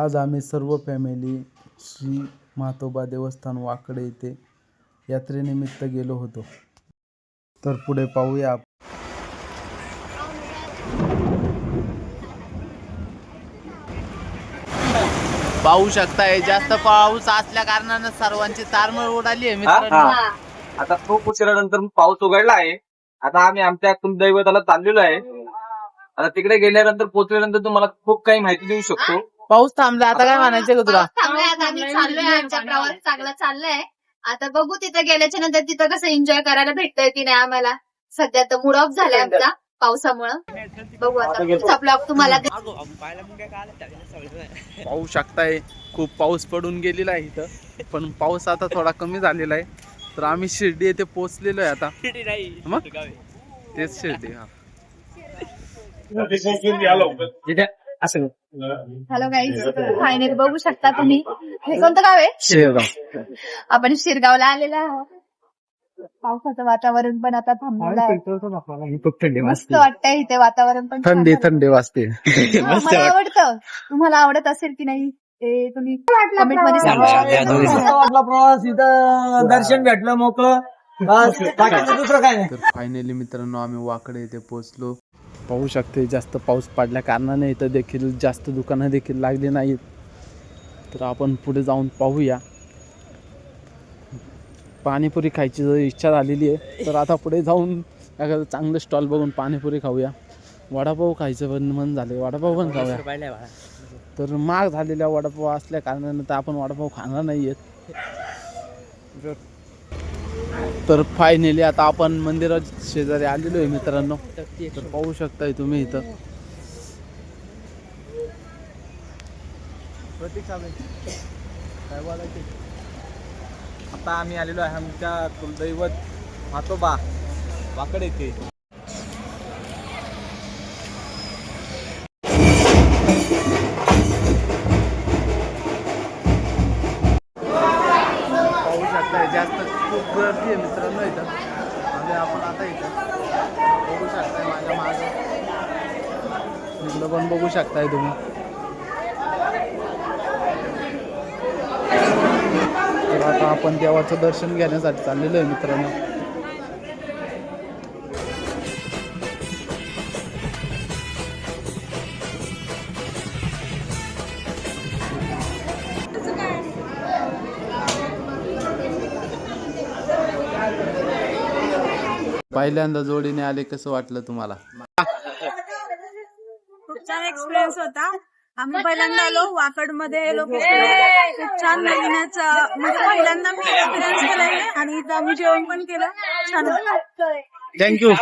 आज आम्ही सर्व फॅमिली श्री म्हातोबा देवस्थान वाकडे येथे यात्रेनिमित्त गेलो होतो. तर पुढे पाहूया. पाहू शकताय जास्त पाऊस असल्या कारणानं सर्वांची तारमळ उडाली आहे मित्रांनो. आता खूप उशिरानंतर पाऊस उघडला आहे. आता आम्ही आमच्या कुलदैवताला चाललेलो आहे. आता तिकडे गेल्यानंतर पोहोचल्यानंतर तुम्हाला खूप काही माहिती देऊ शकतो. पाऊस थांबला आता काय म्हणायचं का तुला? थांबलाय आता आम्ही चाललोय, आमचा प्रवास चांगला चाललाय. आता बघू तिथे गेल्याच्या नंतर तिथं कसं एन्जॉय करायला भेटतंय की नाही आम्हाला. सध्या तर मूड ऑफ झालाय आमचा पावसामुळं. बघू आता पुढचा ब्लॉग तुम्हाला पाहू शकताय खूप पाऊस पडून गेलेला आहे इथं, पण पाऊस आता थोडा कमी झालेला आहे. तर आम्ही शिर्डी येथे पोहोचलेलो आहे आता. मग तेच शिर्डी. हॅलो गाईज, फायनली बघू शकता तुम्ही हे कोणतं गाव आहे? शिरगाव. आपण शिरगावला आलेला आहोत. पावसाचं वातावरण पण आता थांबलेलं आहे. मस्त वाटतंय इथे, वातावरण पण छान थंडी झालंय. थंडी वाजते. मला आवडतं. तुम्हाला आवडत असेल की नाही ते तुम्ही कमेंट मध्ये सांगा. वाटला प्रवास, इथं दर्शन भेटलं मोकळं, बस बाकीचं दुसरं काय नाही. तर फायनली मित्रांनो आम्ही वाकडे येथे पोहोचलो. पाहू शकते जास्त पाऊस पडल्या कारणाने इथं देखील जास्त दुकानं देखील लागली नाहीत. तर आपण पुढे जाऊन पाहूया. पाणीपुरी खायची जर इच्छा झालेली आहे तर आता पुढे जाऊन एखादं चांगलं स्टॉल बघून पाणीपुरी खाऊया. वडापाव खायचं पण मन झाले, वडापाव पण खाऊया. तर महाग झालेल्या वडापाव असल्या कारणाने तर आपण वडापाव खाणार नाही आहेत. तर फायनली आता आपण मंदिरात शेजारी आलेलो आहे मित्रांनो. तर पाहू शकताय तुम्ही इथं. काय बोलायचं? आता आम्ही आलेलो आहे आमच्या कुलदैवत म्हातोबा वाकडे येथे. पाहू शकताय जास्त खूप गर्दी आहे मित्रांनो इथं. आणि आपण आता इथं बघू शकताय माझ्या मागं इकडं पण बघू शकताय तुम्ही. तर आता आपण देवाचं दर्शन घेण्यासाठी चाललेलो आहे मित्रांनो. पहिल्यांदा जोडीने आले, कसं वाटलं तुम्हाला? खूप छान एक्सपिरियन्स होता. आम्ही पहिल्यांदा आलो वाकड मध्ये लोकेशन खूप छान नवीनच म्हणजे पहिल्यांदा मी एक्सपिरियन्स केलाय आणि इथं आम्ही जेवण पण केलं. छान. थँक्यू.